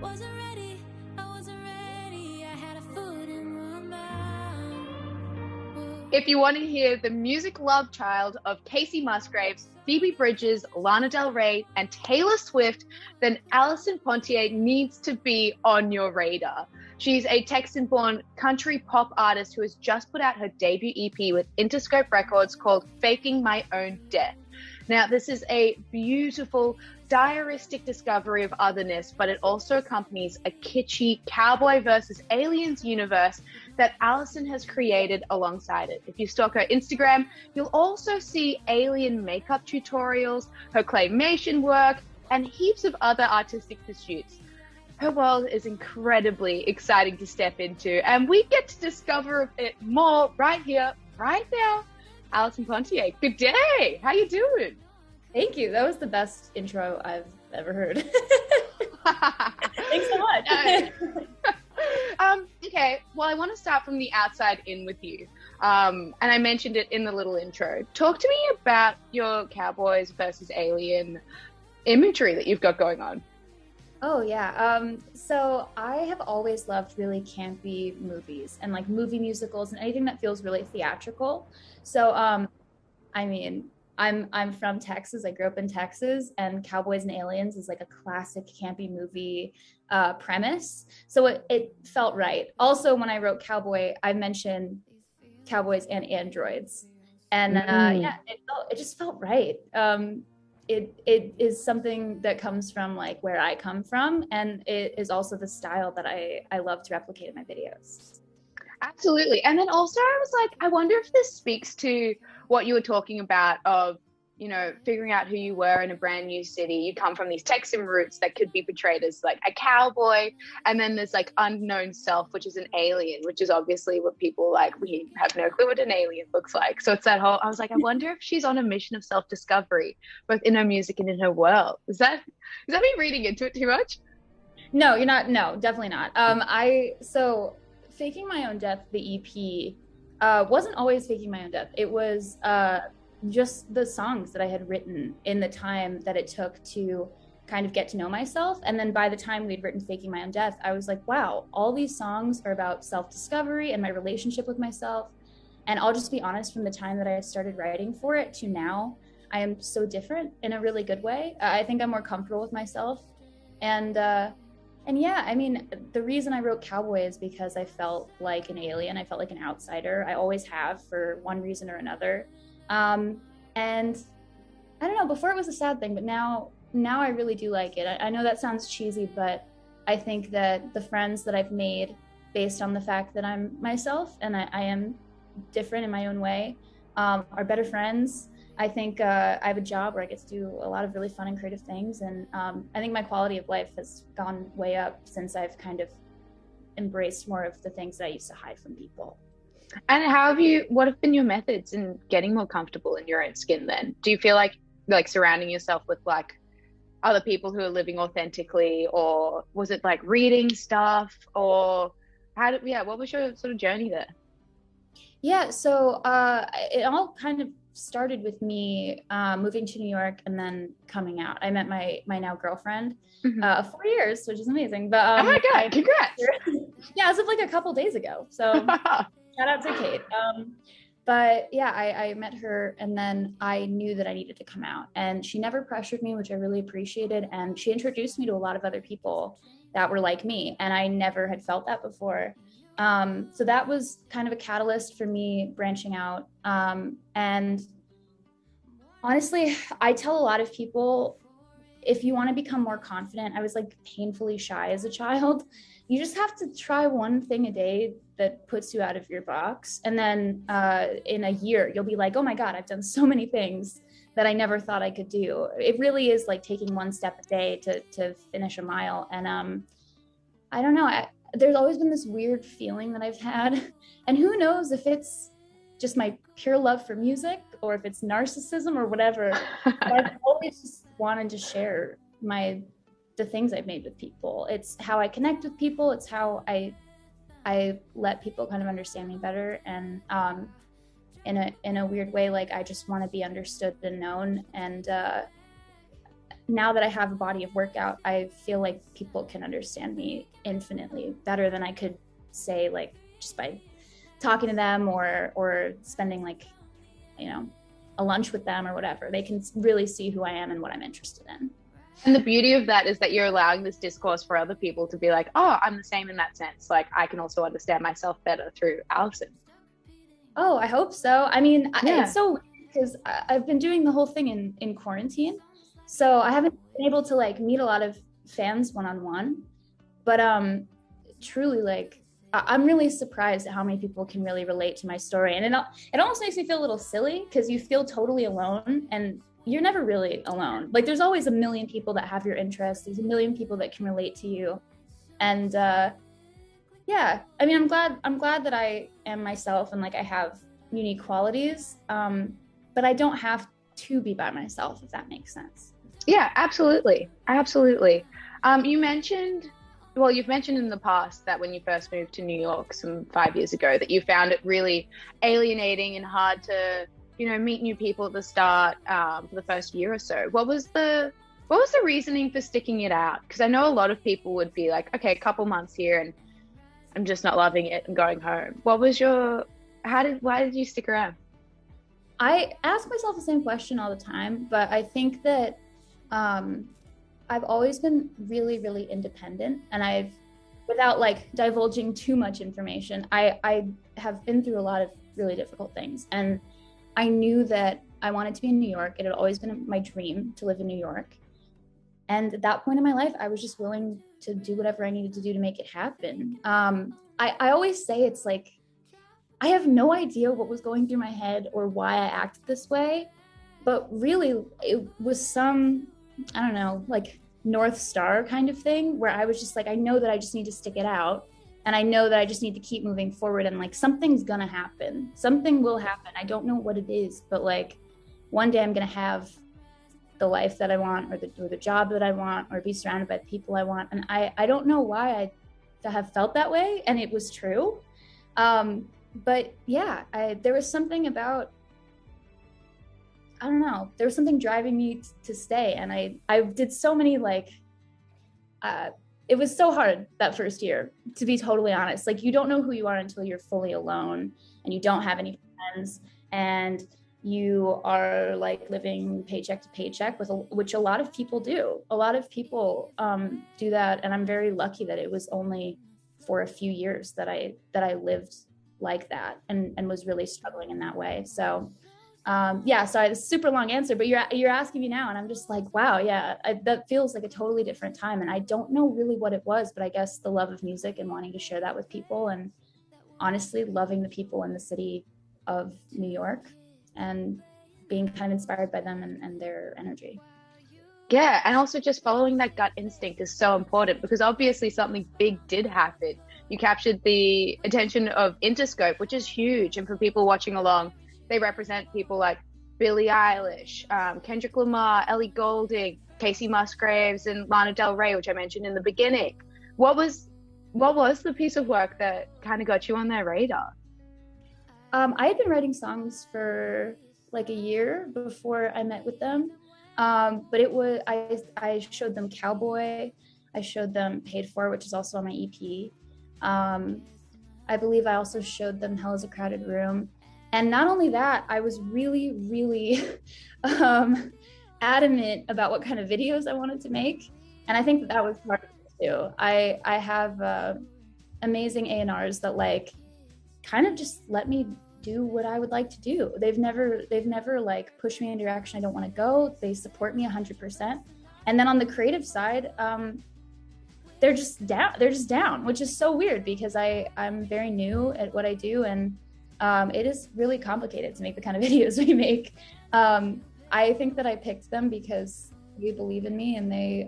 Wasn't ready, I wasn't ready. I had a foot in my mouth. If you want to hear the music love child of Kasey Musgraves, Phoebe Bridgers, Lana Del Rey, and Taylor Swift, then Allison Ponthier needs to be on your radar. She's a Texan-born country pop artist who has just put out her debut EP with Interscope Records called Faking My Own Death. Now, this is a beautiful, diaristic discovery of otherness, but it also accompanies a kitschy cowboy versus aliens universe that Allison has created alongside it. If you stalk her Instagram, you'll also see alien makeup tutorials, her claymation work, and heaps of other artistic pursuits. Her world is incredibly exciting to step into, and we get to discover it more right here, right now. Allison Ponthier, good day. How you doing? Thank you. That was the best intro I've ever heard. Thanks so much. Okay, well, I want to start from the outside in with you. And I mentioned it in the little intro. Talk to me about your cowboys versus alien imagery that you've got going on. Oh, yeah. So I have always loved really campy movies and like movie musicals and anything that feels really theatrical. So, I mean, I'm from Texas. I grew up in Texas, and Cowboys and Aliens is like a classic campy movie premise. So it felt right. Also, when I wrote Cowboy, I mentioned cowboys and androids, and yeah, it just felt right. It is something that comes from like where I come from, and it is also the style that I love to replicate in my videos. Absolutely. And then also I was like, I wonder if this speaks to what you were talking about of, you know, figuring out who you were in a brand new city. You come from these Texan roots that could be portrayed as like a cowboy, and then there's like unknown self, which is an alien, which is obviously what people like, we have no clue what an alien looks like. So it's that whole, I was like, I wonder if she's on a mission of self-discovery, both in her music and in her world. Is that me reading into it too much? No, you're not. No, definitely not. So Faking My Own Death, the EP, wasn't always Faking My Own Death. It was just the songs that I had written in the time that it took to kind of get to know myself. And then by the time we'd written Faking My Own Death, I was like, wow, all these songs are about self-discovery and my relationship with myself. And I'll just be honest, from the time that I started writing for it to now, I am so different in a really good way. I think I'm more comfortable with myself. And yeah, I mean, the reason I wrote Cowboy is because I felt like an alien. I felt like an outsider. I always have, for one reason or another. And I don't know, before it was a sad thing, but now I really do like it. I know that sounds cheesy, but I think that the friends that I've made based on the fact that I'm myself and I am different in my own way, are better friends. I think I have a job where I get to do a lot of really fun and creative things. And I think my quality of life has gone way up since I've kind of embraced more of the things that I used to hide from people. And what have been your methods in getting more comfortable in your own skin then? Do you feel like surrounding yourself with like other people who are living authentically, or was it like reading stuff, or what was your sort of journey there? Yeah, so it all kind of started with me moving to New York and then coming out. I met my now girlfriend of 4 years, which is amazing. But oh my God, congrats! Yeah, as of like a couple days ago. So shout out to Kate. But yeah, I met her, and then I knew that I needed to come out, and she never pressured me, which I really appreciated. And she introduced me to a lot of other people that were like me, and I never had felt that before. So that was kind of a catalyst for me branching out. And honestly, I tell a lot of people, if you want to become more confident, I was like painfully shy as a child. You just have to try one thing a day that puts you out of your box. And then in a year, you'll be like, oh my God, I've done so many things that I never thought I could do. It really is like taking one step a day to finish a mile. And I don't know, there's always been this weird feeling that I've had. And who knows if it's just my pure love for music or if it's narcissism or whatever. But I've always just wanted to share the things I've made with people. It's how I connect with people. It's how I let people kind of understand me better. And in a weird way, like I just want to be understood and known. And now that I have a body of work out, I feel like people can understand me infinitely better than I could say, like, just by talking to them or spending, like, you know, a lunch with them or whatever. They can really see who I am and what I'm interested in. And the beauty of that is that you're allowing this discourse for other people to be like, oh, I'm the same in that sense. Like, I can also understand myself better through Allison. Oh, I hope so. I mean, Yeah. it's so weird because I've been doing the whole thing in quarantine. So I haven't been able to, like, meet a lot of fans one-on-one. But truly, like, I'm really surprised at how many people can really relate to my story. And it almost makes me feel a little silly because you feel totally alone, and you're never really alone. Like, there's always a million people that have your interests. There's a million people that can relate to you. And yeah, I mean, I'm glad that I am myself and, like, I have unique qualities. But I don't have to be by myself, if that makes sense. Yeah, absolutely. Absolutely. You've mentioned in the past that when you first moved to New York some 5 years ago, that you found it really alienating and hard to, you know, meet new people at the start for the first year or so. What was the reasoning for sticking it out? Because I know a lot of people would be like, okay, a couple months here and I'm just not loving it and going home. Why did you stick around? I ask myself the same question all the time, but I think that I've always been really, really independent, and without, like, divulging too much information, I have been through a lot of really difficult things, and I knew that I wanted to be in New York. It had always been my dream to live in New York. And at that point in my life, I was just willing to do whatever I needed to do to make it happen. I always say it's like, I have no idea what was going through my head or why I acted this way, but really it was some, I don't know, like, North Star kind of thing where I was just like, I know that I just need to stick it out, and I know that I just need to keep moving forward, and, like, something's gonna happen. Something will happen. I don't know what it is, but, like, one day I'm gonna have the life that I want, or the job that I want, or be surrounded by the people I want. And I don't know why I have felt that way, and it was true. But yeah, there was something about, I don't know, there was something driving me to stay. And I did so many, like, it was so hard that first year, to be totally honest. Like, you don't know who you are until you're fully alone and you don't have any friends, and you are, like, living paycheck to paycheck, which a lot of people do. A lot of people do that. And I'm very lucky that it was only for a few years that I lived like that and was really struggling in that way. So yeah, sorry, this is a super long answer, but you're asking me now, and I'm just like, wow, yeah, that feels like a totally different time. And I don't know really what it was, but I guess the love of music and wanting to share that with people, and honestly loving the people in the city of New York and being kind of inspired by them and their energy. Yeah, and also just following that gut instinct is so important, because obviously something big did happen. You captured the attention of Interscope, which is huge. And for people watching along, they represent people like Billie Eilish, Kendrick Lamar, Ellie Goulding, Kasey Musgraves, and Lana Del Rey, which I mentioned in the beginning. What was the piece of work that kind of got you on their radar? I had been writing songs for like a year before I met with them. But it was, I showed them Cowboy. I showed them Paid For, which is also on my EP. I believe I also showed them Hell is a Crowded Room. And not only that, I was really, really adamant about what kind of videos I wanted to make. And I think that was part of it too. I have amazing A&Rs that, like, kind of just let me do what I would like to do. They've never like pushed me in a direction I don't want to go. They support me 100%. And then on the creative side, they're just down, which is so weird because I'm very new at what I do, and it is really complicated to make the kind of videos we make. I think that I picked them because they believe in me, and they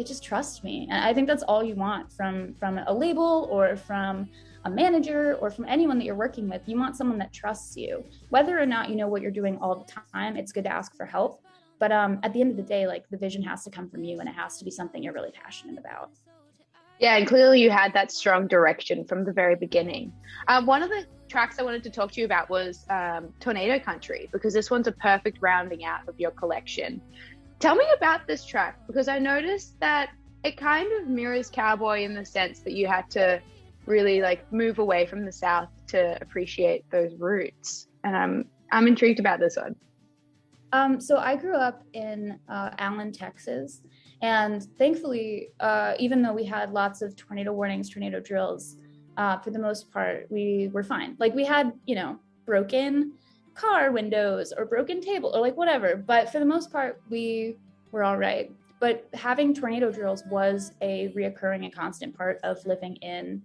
just trust me. And I think that's all you want from a label or from a manager or from anyone that you're working with. You want someone that trusts you. Whether or not you know what you're doing all the time, it's good to ask for help. But at the end of the day, like, the vision has to come from you, and it has to be something you're really passionate about. Yeah, and clearly you had that strong direction from the very beginning. One of the tracks I wanted to talk to you about was Tornado Country, because this one's a perfect rounding out of your collection. Tell me about this track, because I noticed that it kind of mirrors Cowboy in the sense that you had to really like move away from the South to appreciate those roots. And I'm intrigued about this one. So I grew up in Allen, Texas, and thankfully, even though we had lots of tornado warnings, tornado drills, for the most part, we were fine. Like we had, broken car windows or broken table or like whatever, but for the most part, we were all right. But having tornado drills was a reoccurring and constant part of living in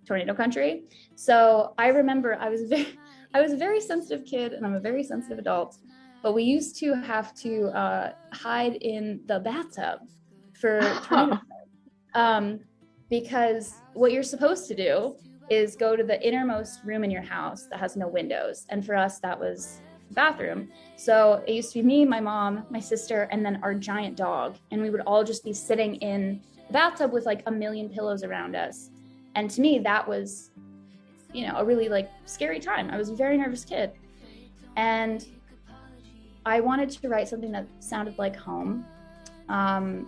tornado country. So I remember I was a very sensitive kid, and I'm a very sensitive adult. But we used to have to hide in the bathtub for tornado because what you're supposed to do is go to the innermost room in your house that has no windows. And for us, that was the bathroom. So it used to be me, my mom, my sister, and then our giant dog. And we would all just be sitting in the bathtub with like a million pillows around us. And to me, that was, a really like scary time. I was a very nervous kid. And I wanted to write something that sounded like home. And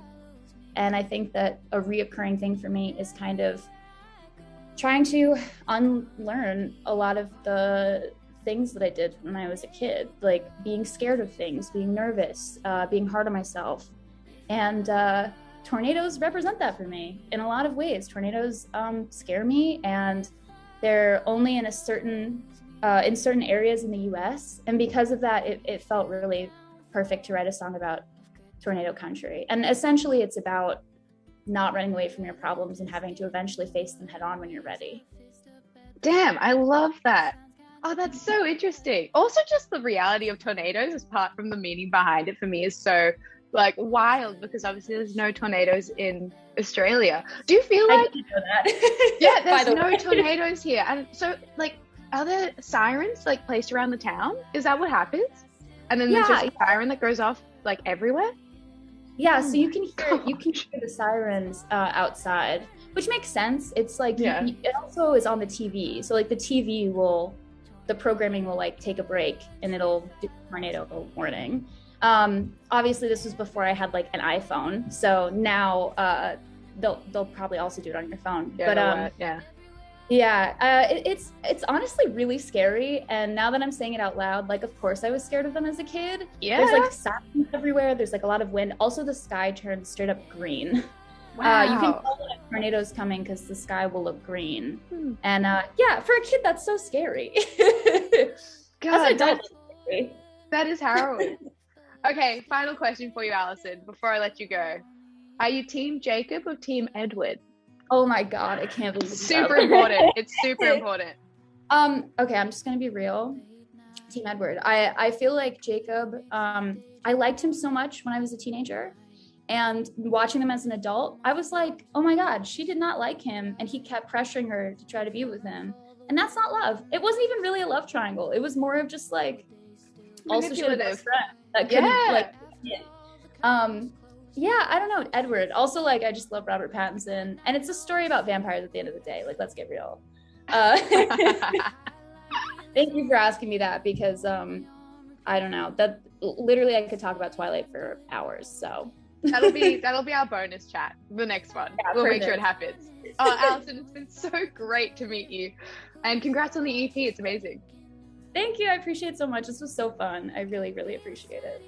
I think that a reoccurring thing for me is kind of trying to unlearn a lot of the things that I did when I was a kid, like being scared of things, being nervous, being hard on myself. And tornadoes represent that for me in a lot of ways. Tornadoes scare me, and they're only in certain areas in the US. And because of that, it felt really perfect to write a song about tornado country. And essentially it's about not running away from your problems and having to eventually face them head on when you're ready. Damn, I love that. Oh, that's so interesting. Also, just the reality of tornadoes, apart from the meaning behind it, for me is so like wild, because obviously there's no tornadoes in Australia. Do you feel like I didn't know that. Yeah, there's no tornadoes here. And so like, are there sirens like placed around the town? Is that what happens? And then there's just a siren that goes off like everywhere? Yeah, so you can hear the sirens outside, which makes sense. It's like it also is on the TV. So like the programming will like take a break and it'll do tornado warning. Obviously this was before I had like an iPhone. So now they'll probably also do it on your phone. It's honestly really scary. And now that I'm saying it out loud, like, of course I was scared of them as a kid. Yeah. There's like sirens everywhere. There's like a lot of wind. Also, the sky turns straight up green. Wow. You can tell when a tornado's coming because the sky will look green. And for a kid, that's so scary. God, that is harrowing. Okay, final question for you, Allison, before I let you go. Are you team Jacob or team Edward? Oh my God, I can't believe super important. It's super important. Okay, I'm just gonna be real. Team Edward. I feel like Jacob, I liked him so much when I was a teenager, and watching them as an adult, I was like, oh my God, she did not like him, and he kept pressuring her to try to be with him. And that's not love. It wasn't even really a love triangle. It was more of just like, also she had a best friend that couldn't I don't know, Edward. Also, like, I just love Robert Pattinson, and it's a story about vampires at the end of the day. Like, let's get real. Thank you for asking me that, because I don't know, that literally I could talk about Twilight for hours. So that'll be our bonus chat, the next one. We'll make sure it happens. Oh, Allison, it's been so great to meet you, and congrats on the EP. It's amazing. Thank you. I appreciate it so much. This was so fun. I really, really appreciate it.